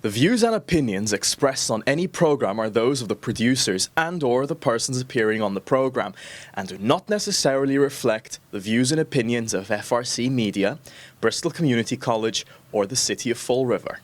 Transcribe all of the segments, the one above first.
The views and opinions expressed on any program are those of the producers and/or the persons appearing on the program and do not necessarily reflect the views and opinions of FRC Media, Bristol Community College, or the City of Fall River.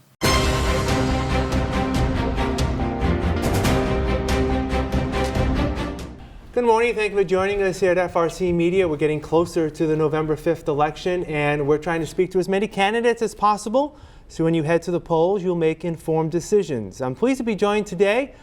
Good morning. Thank you for joining us here at FRC Media. We're getting closer to the November 5th election, and we're trying to speak to as many candidates as possible. So when you head to the polls, you'll make informed decisions. I'm pleased to be joined today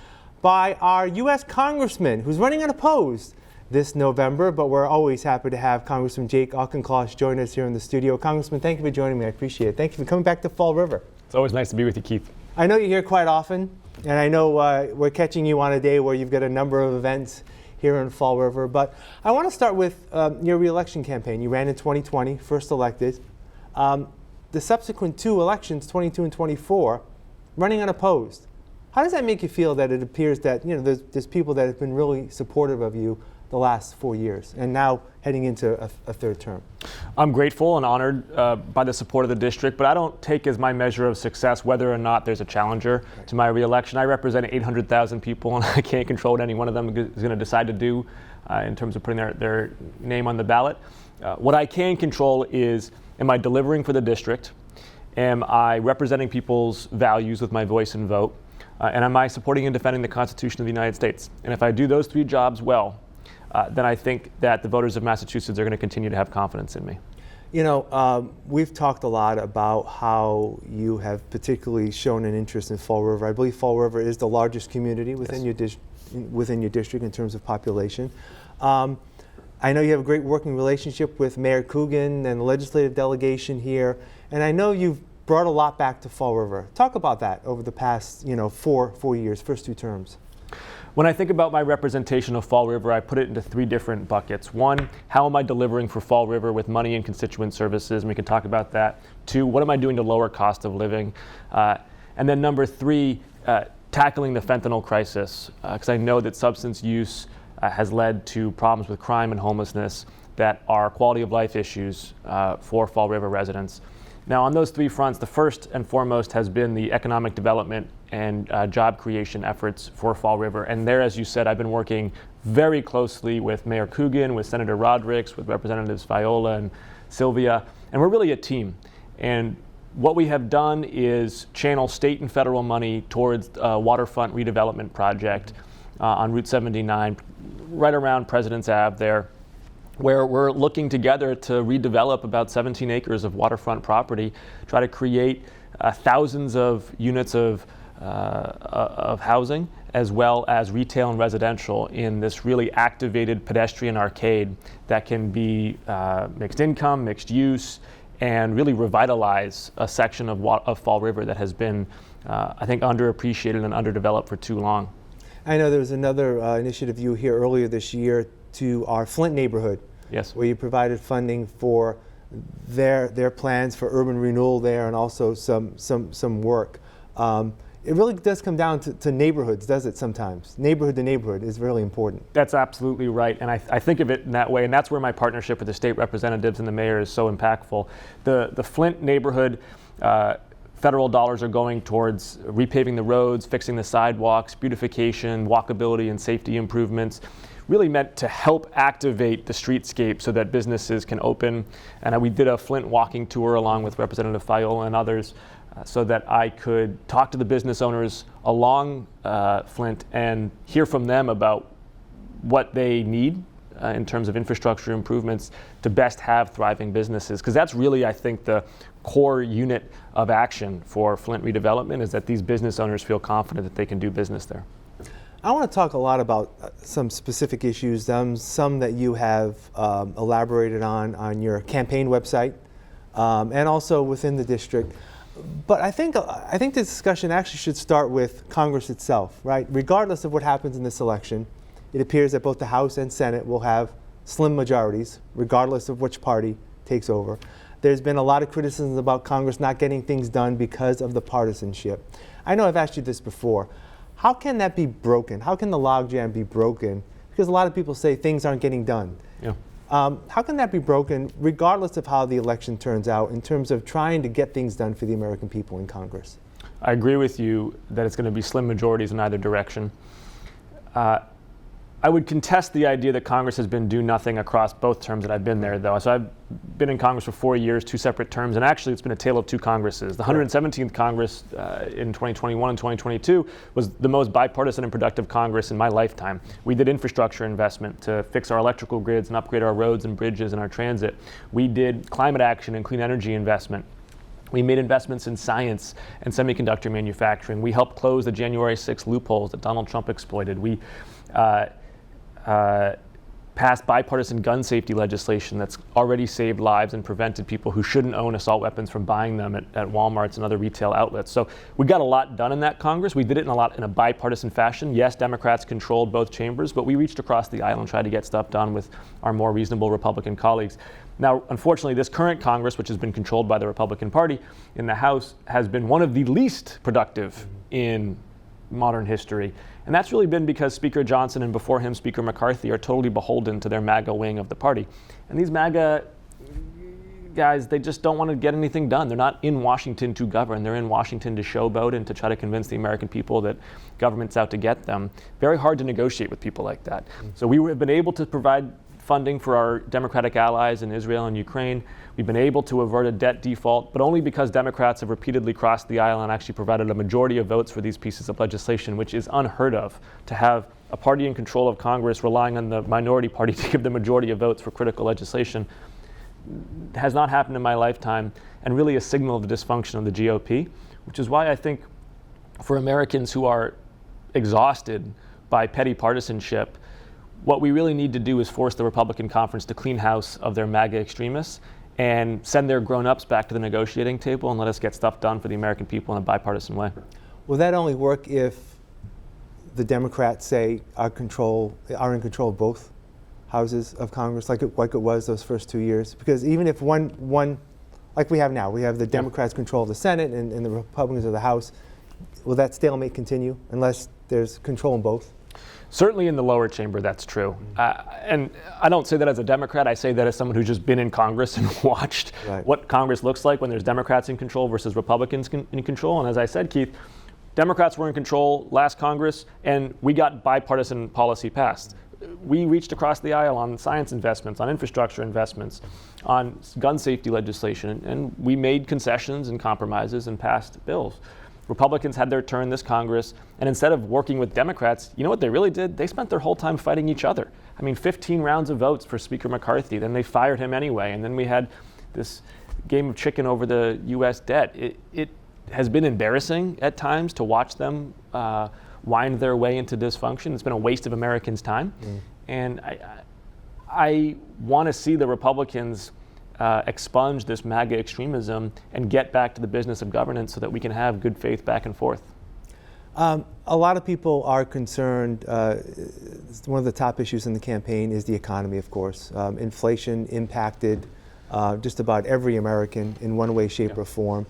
by our U.S. Congressman who's running unopposed this November, but we're always happy to have Congressman Jake Auchincloss join us here in the studio. Congressman, thank you for joining me. I appreciate it. Thank you for coming back to Fall River. It's always nice to be with you, Keith. I know you're here quite often, and I know we're catching you on a day where you've got a number of events here in Fall River, but I want to start with your re-election campaign. You ran in 2020, first elected. The subsequent two elections, 22 and 24, running unopposed. How does that make you feel that it appears that there's people that have been really supportive of you the last 4 years and now heading into a third term? I'm grateful and honored by the support of the district, but I don't take as my measure of success whether or not there's a challenger to my re-election. I represent 800,000 people, and I can't control what any one of them is going to decide to do in terms of putting their name on the ballot. What I can control is, am I delivering for the district? Am I representing people's values with my voice and vote? And am I supporting and defending the Constitution of the United States? And if I do those three jobs well, then I think that the voters of Massachusetts are going to continue to have confidence in me. We've talked a lot about how you have particularly shown an interest in Fall River. I believe Fall River is the largest community within your district in terms of population. I know you have a great working relationship with Mayor Coogan and the legislative delegation here, and I know you've brought a lot back to Fall River. Talk about that over the past, 4 years, first two terms. When I think about my representation of Fall River, I put it into three different buckets. One, how am I delivering for Fall River with money and constituent services? And we can talk about that. Two, what am I doing to lower cost of living? And then number three, tackling the fentanyl crisis, because I know that substance use has led to problems with crime and homelessness that are quality of life issues for Fall River residents. Now, on those three fronts, the first and foremost has been the economic development and job creation efforts for Fall River. And there, as you said, I've been working very closely with Mayor Coogan, with Senator Rodericks, with Representatives Viola and Sylvia, and we're really a team. And what we have done is channel state and federal money towards a waterfront redevelopment project on Route 79, right around President's Ave there, where we're looking together to redevelop about 17 acres of waterfront property, try to create thousands of units of housing, as well as retail and residential in this really activated pedestrian arcade that can be mixed income, mixed use, and really revitalize a section of Fall River that has been, I think, underappreciated and underdeveloped for too long. I know there was another initiative you here earlier this year to our Flint neighborhood. Yes. Where you provided funding for their plans for urban renewal there, and also some work. It really does come down to neighborhoods, does it sometimes? Neighborhood to neighborhood is really important. That's absolutely right, and I think of it in that way, and that's where my partnership with the state representatives and the mayor is so impactful. The Flint neighborhood, federal dollars are going towards repaving the roads, fixing the sidewalks, beautification, walkability and safety improvements, really meant to help activate the streetscape so that businesses can open. And we did a Flint walking tour along with Representative Viola and others so that I could talk to the business owners along Flint and hear from them about what they need in terms of infrastructure improvements to best have thriving businesses. Because that's really, I think, the core unit of action for Flint redevelopment, is that these business owners feel confident that they can do business there. I want to talk a lot about some specific issues, some that you have elaborated on your campaign website and also within the district. But I think this discussion actually should start with Congress itself, right? Regardless of what happens in this election, it appears that both the House and Senate will have slim majorities, regardless of which party takes over. There's been a lot of criticism about Congress not getting things done because of the partisanship. I know I've asked you this before. How can that be broken? How can the logjam be broken? Because a lot of people say things aren't getting done. Yeah. How can that be broken, regardless of how the election turns out, in terms of trying to get things done for the American people in Congress? I agree with you that it's going to be slim majorities in either direction. I would contest the idea that Congress has been do nothing across both terms that I've been there, though. So I've been in Congress for 4 years, 2 separate terms, and actually it's been a tale of 2 Congresses. The 117th Congress in 2021 and 2022 was the most bipartisan and productive Congress in my lifetime. We did infrastructure investment to fix our electrical grids and upgrade our roads and bridges and our transit. We did climate action and clean energy investment. We made investments in science and semiconductor manufacturing. We helped close the January 6th loopholes that Donald Trump exploited. We passed bipartisan gun safety legislation that's already saved lives and prevented people who shouldn't own assault weapons from buying them at Walmarts and other retail outlets. So we got a lot done in that Congress. We did it in a bipartisan fashion. Yes, Democrats controlled both chambers, but we reached across the aisle and tried to get stuff done with our more reasonable Republican colleagues. Now, unfortunately, this current Congress, which has been controlled by the Republican Party in the House, has been one of the least productive in modern history. And that's really been because Speaker Johnson and before him Speaker McCarthy are totally beholden to their MAGA wing of the party. And these MAGA guys, they just don't want to get anything done. They're not in Washington to govern. They're in Washington to showboat and to try to convince the American people that government's out to get them. Very hard to negotiate with people like that. So we have been able to provide funding for our Democratic allies in Israel and Ukraine. We've been able to avert a debt default, but only because Democrats have repeatedly crossed the aisle and actually provided a majority of votes for these pieces of legislation, which is unheard of, to have a party in control of Congress relying on the minority party to give the majority of votes for critical legislation. Has not happened in my lifetime, and really a signal of the dysfunction of the GOP, which is why I think for Americans who are exhausted by petty partisanship, what we really need to do is force the Republican conference to clean house of their MAGA extremists and send their grown-ups back to the negotiating table and let us get stuff done for the American people in a bipartisan way. Will that only work if the Democrats say are in control of both houses of Congress, like it was those first 2 years? Because even if one like we have now, we have the Democrats control of the Senate and the Republicans of the House, will that stalemate continue unless there's control in both? Certainly in the lower chamber, that's true. And I don't say that as a Democrat. I say that as someone who's just been in Congress and watched what Congress looks like when there's Democrats in control versus Republicans in control. And as I said, Keith, Democrats were in control last Congress, and we got bipartisan policy passed. We reached across the aisle on science investments, on infrastructure investments, on gun safety legislation, and we made concessions and compromises and passed bills. Republicans had their turn this Congress, and instead of working with Democrats, you know what they really did? They spent their whole time fighting each other. I mean, 15 rounds of votes for Speaker McCarthy, then they fired him anyway, and then we had this game of chicken over the U.S. debt. It has been embarrassing at times to watch them wind their way into dysfunction. It's been a waste of Americans' time, and I want to see the Republicans expunge this MAGA extremism and get back to the business of governance so that we can have good faith back and forth. A lot of people are concerned. One of the top issues in the campaign is the economy, of course. Inflation impacted just about every American in one way, shape, or form.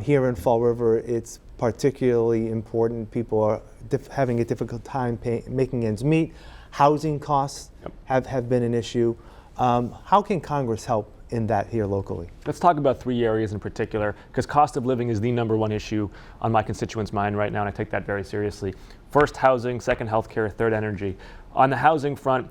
Here in Fall River, it's particularly important. People are having a difficult time making ends meet. Housing costs have been an issue. How can Congress help in that here locally? Let's talk about 3 areas in particular, because cost of living is the #1 issue on my constituents' mind right now, and I take that very seriously. First, housing; second, healthcare; third, energy. On the housing front,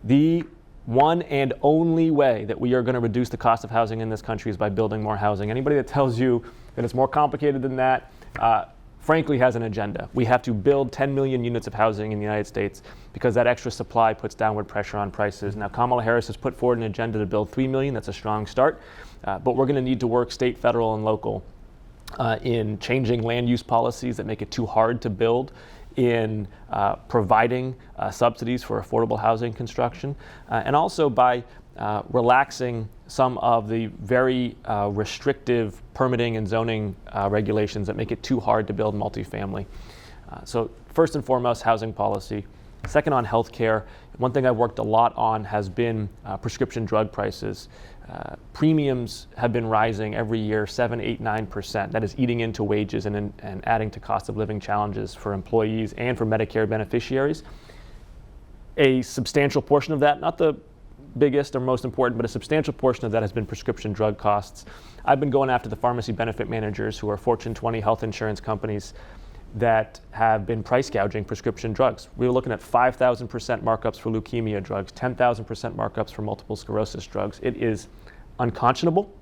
the one and only way that we are going to reduce the cost of housing in this country is by building more housing. Anybody that tells you that it's more complicated than that, frankly, has an agenda. We have to build 10 million units of housing in the United States because that extra supply puts downward pressure on prices. Now, Kamala Harris has put forward an agenda to build 3 million. That's a strong start. But we're going to need to work state, federal, and local in changing land use policies that make it too hard to build, in providing subsidies for affordable housing construction, and also by relaxing some of the very restrictive permitting and zoning regulations that make it too hard to build multifamily. So first and foremost, housing policy. Second, on healthcare. One thing I've worked a lot on has been prescription drug prices. Premiums have been rising every year, 7, 8, 9%. That is eating into wages and adding to cost of living challenges for employees and for Medicare beneficiaries. A substantial portion of that, not the biggest or most important, but a substantial portion of that has been prescription drug costs. I've been going after the pharmacy benefit managers who are Fortune 20 health insurance companies that have been price gouging prescription drugs. We were looking at 5,000% markups for leukemia drugs, 10,000% markups for multiple sclerosis drugs. It is unconscionable.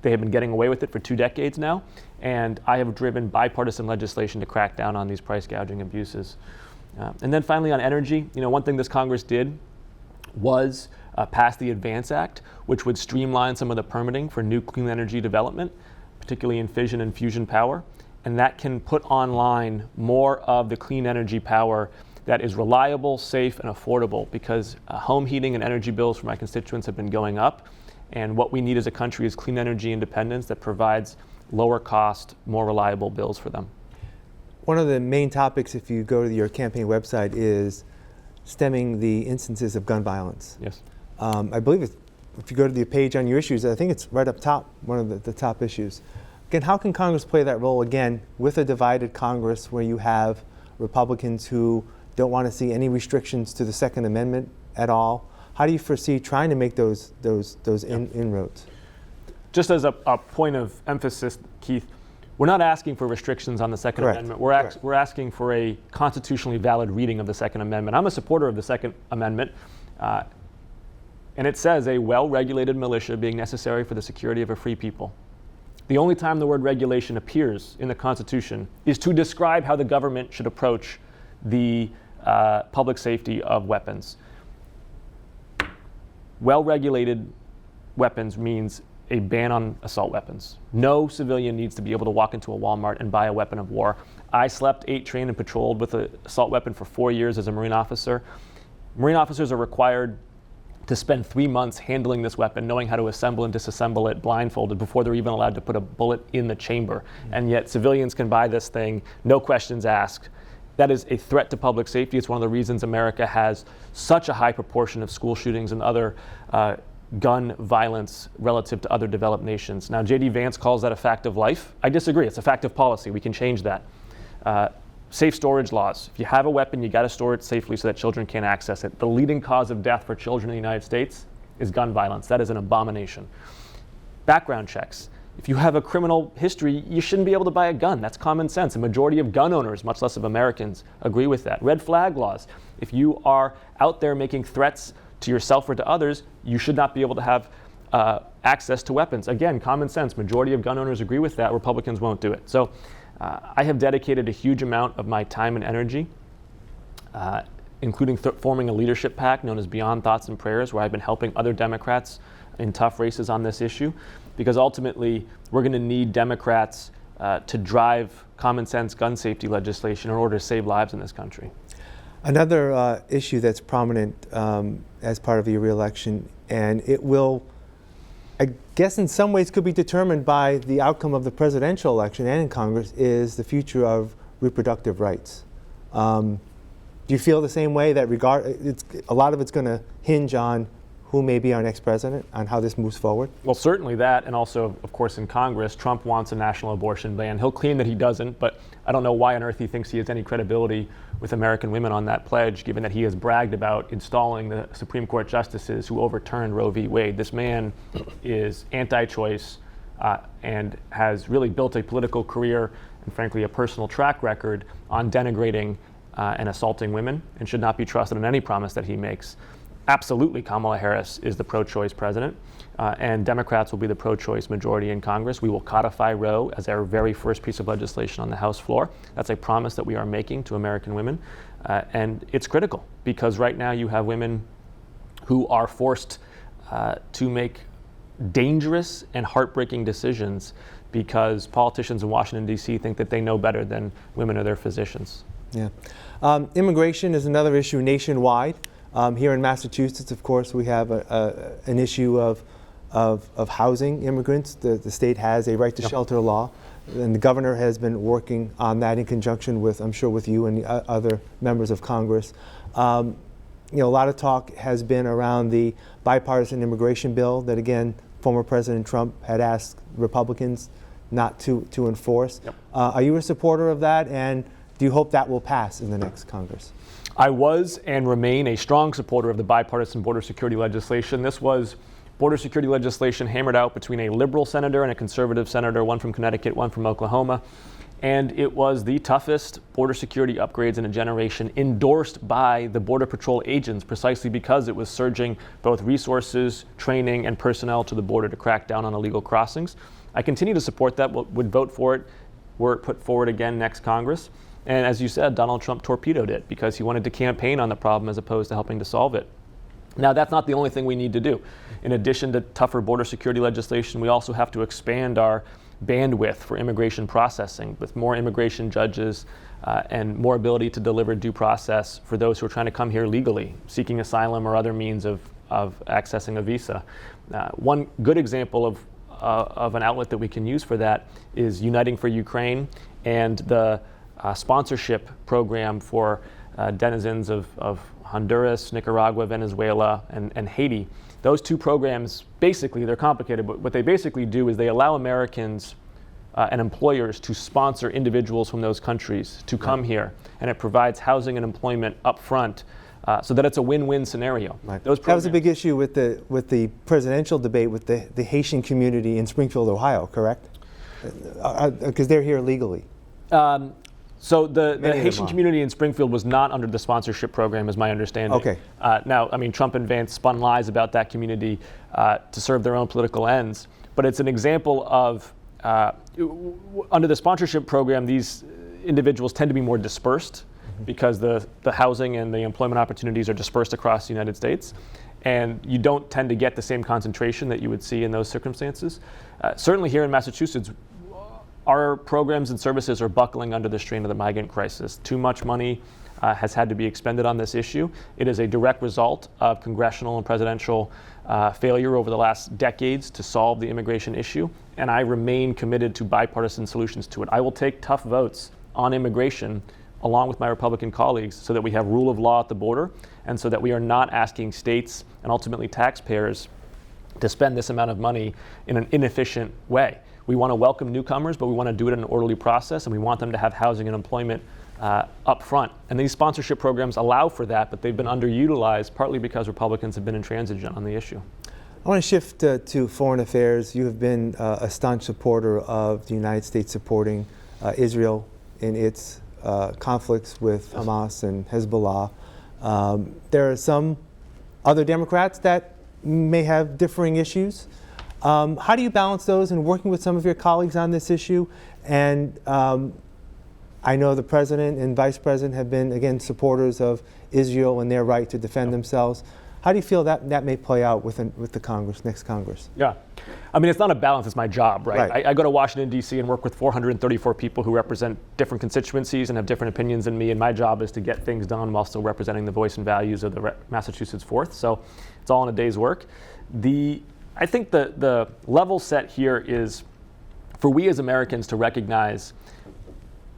They have been getting away with it for 2 decades now, and I have driven bipartisan legislation to crack down on these price gouging abuses. And then finally on energy, one thing this Congress did was pass the ADVANCE Act, which would streamline some of the permitting for new clean energy development, particularly in fission and fusion power. And that can put online more of the clean energy power that is reliable, safe, and affordable, because home heating and energy bills for my constituents have been going up. And what we need as a country is clean energy independence that provides lower cost, more reliable bills for them. One of the main topics, if you go to your campaign website, is stemming the instances of gun violence. Yes. I believe if you go to the page on your issues, I think it's right up top, one of the top issues. Again, how can Congress play that role, again, with a divided Congress where you have Republicans who don't want to see any restrictions to the Second Amendment at all? How do you foresee trying to make those inroads? Just as a point of emphasis, Keith, we're not asking for restrictions on the Second Correct. Amendment. We're asking for a constitutionally valid reading of the Second Amendment. I'm a supporter of the Second Amendment, and it says a well-regulated militia being necessary for the security of a free people. The only time the word regulation appears in the Constitution is to describe how the government should approach the public safety of weapons. Well-regulated weapons means a ban on assault weapons. No civilian needs to be able to walk into a Walmart and buy a weapon of war. I slept, ate, trained, and patrolled with an assault weapon for 4 years as a Marine officer. Marine officers are required to spend 3 months handling this weapon, knowing how to assemble and disassemble it blindfolded before they're even allowed to put a bullet in the chamber. And yet civilians can buy this thing, no questions asked. That is a threat to public safety. It's one of the reasons America has such a high proportion of school shootings and other gun violence relative to other developed nations. Now, J.D. Vance calls that a fact of life. I disagree. It's a fact of policy. We can change that. Safe storage laws. If you have a weapon, you got to store it safely so that children can't access it. The leading cause of death for children in the United States is gun violence. That is an abomination. Background checks. If you have a criminal history, you shouldn't be able to buy a gun. That's common sense. A majority of gun owners, much less of Americans, agree with that. Red flag laws. If you are out there making threats to yourself or to others, you should not be able to have access to weapons. Again, common sense. Majority of gun owners agree with that. Republicans won't do it. So I have dedicated a huge amount of my time and energy, including forming a leadership PAC known as Beyond Thoughts and Prayers, where I've been helping other Democrats in tough races on this issue, because ultimately we're going to need Democrats to drive common sense gun safety legislation in order to save lives in this country. Another issue that's prominent as part of your reelection, and it will, I guess in some ways could be determined by the outcome of the presidential election and in Congress, is the future of reproductive rights. Do you feel the same way, that a lot of it's going to hinge on who may be our next president, on how this moves forward? Well, certainly that, and also, of course, in Congress, Trump wants a national abortion ban. He'll claim that he doesn't, but I don't know why on earth he thinks he has any credibility with American women on that pledge, given that he has bragged about installing the Supreme Court justices who overturned Roe v. Wade. This man is anti-choice and has really built a political career and, frankly, a personal track record on denigrating and assaulting women, and should not be trusted on any promise that he makes. Absolutely, Kamala Harris is the pro-choice president, and Democrats will be the pro-choice majority in Congress. We will codify Roe as our very first piece of legislation on the House floor. That's a promise that we are making to American women, and it's critical, because right now you have women who are forced to make dangerous and heartbreaking decisions because politicians in Washington, D.C. think that they know better than women or their physicians. Yeah. Immigration is another issue nationwide. Here in Massachusetts, of course, we have an issue of housing immigrants. The state has a right to shelter law, and the governor has been working on that in conjunction with, I'm sure, with you and the other members of Congress. A lot of talk has been around the bipartisan immigration bill that, again, former President Trump had asked Republicans not to enforce. Yep. Are you a supporter of that? And Do you hope that will pass in the next Congress? I was and remain a strong supporter of the bipartisan border security legislation. This was border security legislation hammered out between a liberal senator and a conservative senator, one from Connecticut, one from Oklahoma. And it was the toughest border security upgrades in a generation, endorsed by the Border Patrol agents precisely because it was surging both resources, training, and personnel to the border to crack down on illegal crossings. I continue to support that, would vote for it were it put forward again next Congress. And as you said, Donald Trump torpedoed it because he wanted to campaign on the problem as opposed to helping to solve it. Now, that's not the only thing we need to do. In addition to tougher border security legislation, we also have to expand our bandwidth for immigration processing with more immigration judges and more ability to deliver due process for those who are trying to come here legally, seeking asylum or other means of accessing a visa. One good example of an outlet that we can use for that is Uniting for Ukraine and the sponsorship program for denizens of Honduras, Nicaragua, Venezuela, and Haiti. Those two programs, basically, they're complicated, but what they basically do is they allow Americans and employers to sponsor individuals from those countries to come here, and it provides housing and employment up front so that it's a win-win scenario. Right. That was a big issue with the presidential debate with the Haitian community in Springfield, Ohio, correct? Because they're here legally. So the Haitian community in Springfield was not under the sponsorship program, is my understanding. Okay. Now, I mean, Trump and Vance spun lies about that community to serve their own political ends, but it's an example of, under the sponsorship program, these individuals tend to be more dispersed because the housing and the employment opportunities are dispersed across the United States, and you don't tend to get the same concentration that you would see in those circumstances. Certainly here in Massachusetts, our programs and services are buckling under the strain of the migrant crisis. Too much money has had to be expended on this issue. It is a direct result of congressional and presidential failure over the last decades to solve the immigration issue, and I remain committed to bipartisan solutions to it. I will take tough votes on immigration along with my Republican colleagues so that we have rule of law at the border and so that we are not asking states and ultimately taxpayers to spend this amount of money in an inefficient way. We want to welcome newcomers, but we want to do it in an orderly process, and we want them to have housing and employment up front. And these sponsorship programs allow for that, but they've been underutilized, partly because Republicans have been intransigent on the issue. I want to shift to foreign affairs. You have been a staunch supporter of the United States supporting Israel in its conflicts with Hamas and Hezbollah. There are some other Democrats that may have differing issues. How do you balance those in working with some of your colleagues on this issue? And I know the president and vice president have been, again, supporters of Israel and their right to defend themselves. How do you feel that may play out with the Congress, next Congress? Yeah. I mean, it's not a balance, it's my job, right? I go to Washington, D.C. and work with 434 people who represent different constituencies and have different opinions than me, and my job is to get things done while still representing the voice and values of the Massachusetts 4th, so it's all in a day's work. I think the level set here is for we as Americans to recognize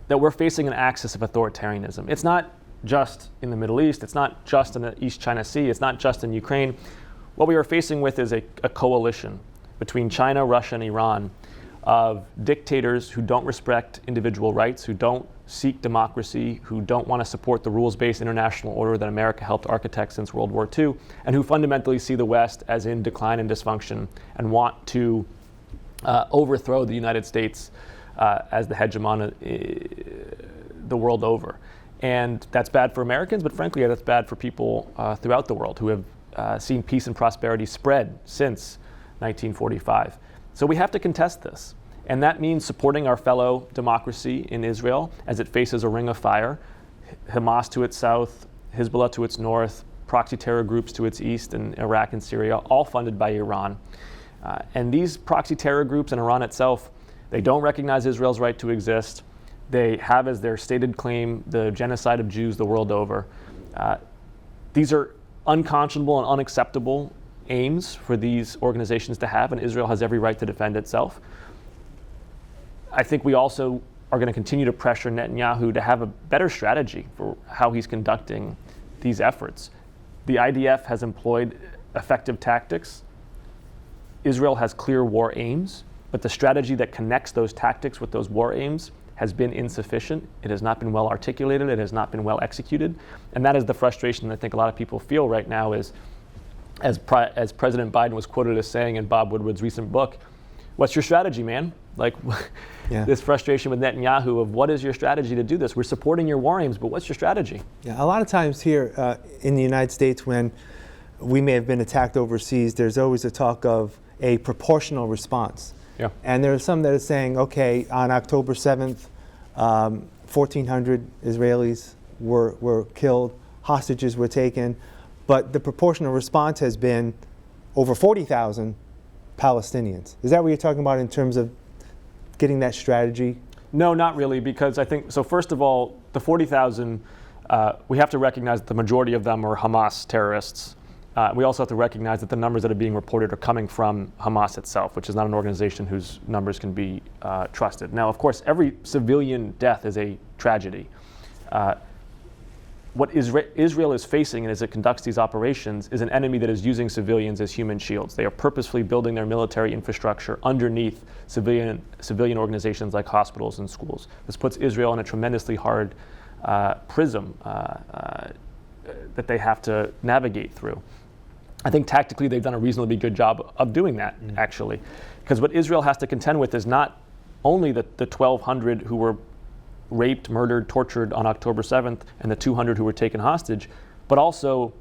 that we're facing an axis of authoritarianism. It's not just in the Middle East, it's not just in the East China Sea, it's not just in Ukraine. What we are facing with is a coalition between China, Russia, and Iran of dictators who don't respect individual rights, who don't seek democracy, who don't want to support the rules-based international order that America helped architect since World War II, and who fundamentally see the West as in decline and dysfunction and want to overthrow the United States as the hegemon the world over. And that's bad for Americans, but frankly, that's bad for people throughout the world who have seen peace and prosperity spread since 1945. So we have to contest this. And that means supporting our fellow democracy in Israel as it faces a ring of fire, Hamas to its south, Hezbollah to its north, proxy terror groups to its east, and Iraq and Syria, all funded by Iran. And these proxy terror groups and Iran itself, they don't recognize Israel's right to exist. They have as their stated claim the genocide of Jews the world over. These are unconscionable and unacceptable aims for these organizations to have, and Israel has every right to defend itself. I think we also are going to continue to pressure Netanyahu to have a better strategy for how he's conducting these efforts. The IDF has employed effective tactics. Israel has clear war aims, but the strategy that connects those tactics with those war aims has been insufficient. It has not been well articulated. It has not been well executed. And that is the frustration that I think a lot of people feel right now is, as President Biden was quoted as saying in Bob Woodward's recent book, what's your strategy, man? Like this frustration with Netanyahu of what is your strategy to do this? We're supporting your war aims, but what's your strategy? Yeah, a lot of times here in the United States when we may have been attacked overseas, there's always a talk of a proportional response. Yeah. And there are some that are saying, okay, on October 7th, 1,400 Israelis were killed, hostages were taken, but the proportional response has been over 40,000 Palestinians. Is that what you're talking about in terms of getting that strategy? No, not really, because I think, so first of all, the 40,000, we have to recognize that the majority of them are Hamas terrorists. We also have to recognize that the numbers that are being reported are coming from Hamas itself, which is not an organization whose numbers can be trusted. Now, of course, every civilian death is a tragedy. What Israel is facing as it conducts these operations is an enemy that is using civilians as human shields. They are purposefully building their military infrastructure underneath civilian organizations like hospitals and schools. This puts Israel in a tremendously hard prism that they have to navigate through. I think tactically they've done a reasonably good job of doing that, actually. Because what Israel has to contend with is not only the 1,200 who were raped, murdered, tortured on October 7th, and the 200 who were taken hostage, but also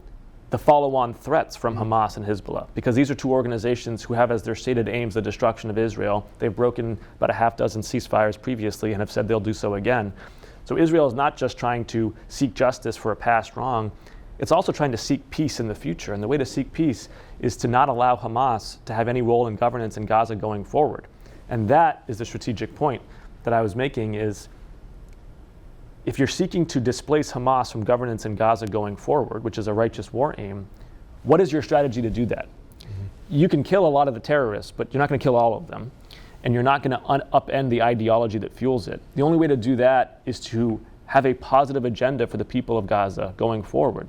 the follow-on threats from Hamas and Hezbollah, because these are two organizations who have as their stated aims the destruction of Israel. They've broken about a half dozen ceasefires previously and have said they'll do so again. So Israel is not just trying to seek justice for a past wrong, it's also trying to seek peace in the future. And the way to seek peace is to not allow Hamas to have any role in governance in Gaza going forward. And that is the strategic point that I was making is, if you're seeking to displace Hamas from governance in Gaza going forward, which is a righteous war aim, what is your strategy to do that? You can kill a lot of the terrorists, but you're not going to kill all of them. And you're not going to upend the ideology that fuels it. The only way to do that is to have a positive agenda for the people of Gaza going forward.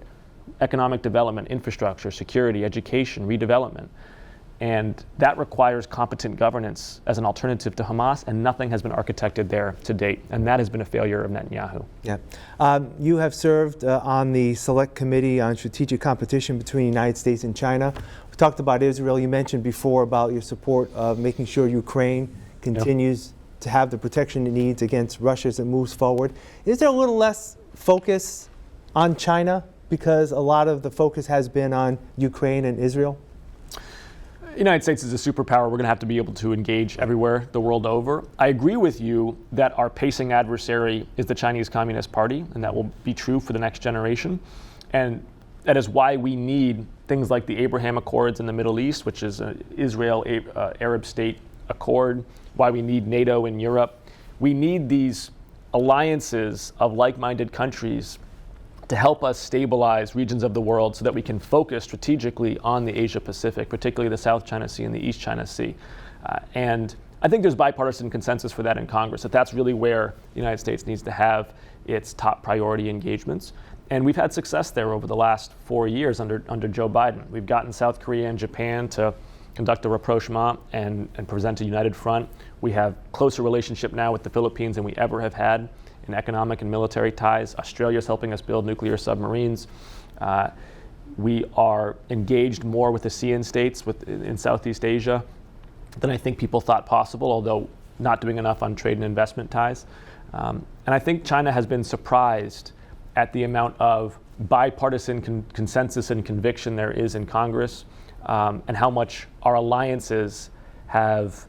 Economic development, infrastructure, security, education, redevelopment. And that requires competent governance as an alternative to Hamas, and nothing has been architected there to date. And that has been a failure of Netanyahu. Yeah. You have served on the Select Committee on Strategic Competition between the United States and China. We talked about Israel. You mentioned before about your support of making sure Ukraine continues to have the protection it needs against Russia as it moves forward. Is there a little less focus on China because a lot of the focus has been on Ukraine and Israel? The United States is a superpower. We're going to have to be able to engage everywhere the world over. I agree with you that our pacing adversary is the Chinese Communist Party, and that will be true for the next generation. And that is why we need things like the Abraham Accords in the Middle East, which is an Israel-Arab state accord, why we need NATO in Europe. We need these alliances of like-minded countries to help us stabilize regions of the world so that we can focus strategically on the Asia Pacific, particularly the South China Sea and the East China Sea. And I think there's bipartisan consensus for that in Congress, that that's really where the United States needs to have its top priority engagements. And we've had success there over the last 4 years under Joe Biden. We've gotten South Korea and Japan to conduct a rapprochement and present a united front. We have closer relationship now with the Philippines than we ever have had in economic and military ties. Australia is helping us build nuclear submarines. We are engaged more with the ASEAN states in Southeast Asia than I think people thought possible, although not doing enough on trade and investment ties. And I think China has been surprised at the amount of bipartisan consensus and conviction there is in Congress, and how much our alliances have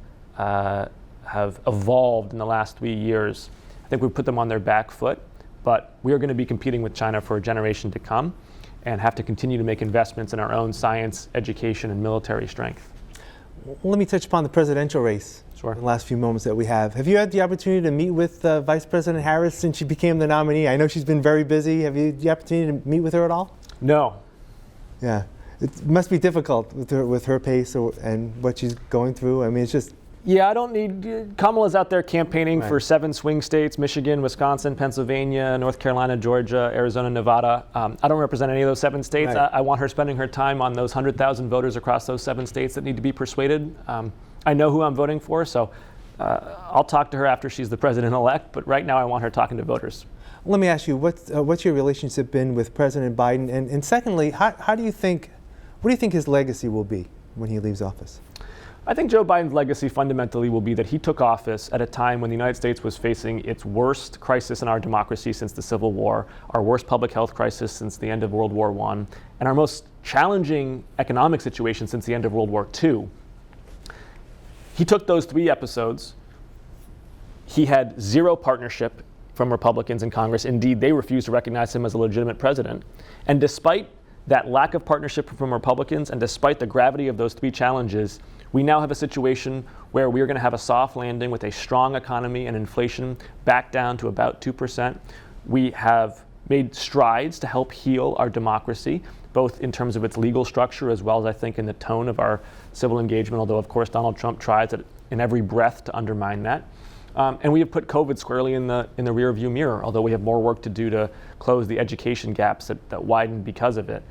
evolved in the last 3 years. I think we've put them on their back foot, but we are going to be competing with China for a generation to come and have to continue to make investments in our own science, education, and military strength. Let me touch upon the presidential race. Sure. In the last few moments that we have. Have you had the opportunity to meet with Vice President Harris since she became the nominee? I know she's been very busy. Have you had the opportunity to meet with her at all? No. Yeah. It must be difficult with her pace and what she's going through. I mean, it's just... Yeah, I don't need... Kamala's out there campaigning for 7 swing states: Michigan, Wisconsin, Pennsylvania, North Carolina, Georgia, Arizona, Nevada. I don't represent any of those 7 states. Right. I want her spending her time on those 100,000 voters across those 7 states that need to be persuaded. I know who I'm voting for, so I'll talk to her after she's the president-elect, but right now I want her talking to voters. Let me ask you, what's your relationship been with President Biden? And secondly, what do you think his legacy will be when he leaves office? I think Joe Biden's legacy fundamentally will be that he took office at a time when the United States was facing its worst crisis in our democracy since the Civil War, our worst public health crisis since the end of World War I, and our most challenging economic situation since the end of World War II. He took those 3 episodes. He had zero partnership from Republicans in Congress. Indeed, they refused to recognize him as a legitimate president. And despite that lack of partnership from Republicans, and despite the gravity of those 3 challenges, we now have a situation where we are going to have a soft landing with a strong economy and inflation back down to about 2%. We have made strides to help heal our democracy, both in terms of its legal structure as well as, I think, in the tone of our civil engagement, although, of course, Donald Trump tries in every breath to undermine that. And we have put COVID squarely in the rearview mirror, although we have more work to do to close the education gaps that widened because of it.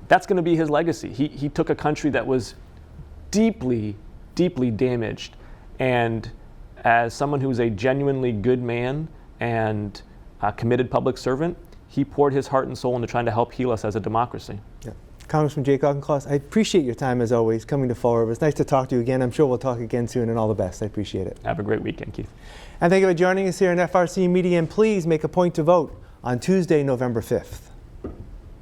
That's going to be his legacy. He took a country that was deeply, deeply damaged, and as someone who's a genuinely good man and a committed public servant, he poured his heart and soul into trying to help heal us as a democracy. Yeah. Congressman Jake Auchincloss, I appreciate your time as always, coming to Fall River. It's nice to talk to you again. I'm sure we'll talk again soon, and all the best. I appreciate it. Have a great weekend, Keith. And thank you for joining us here on FRC Media, and please make a point to vote on Tuesday, November 5th.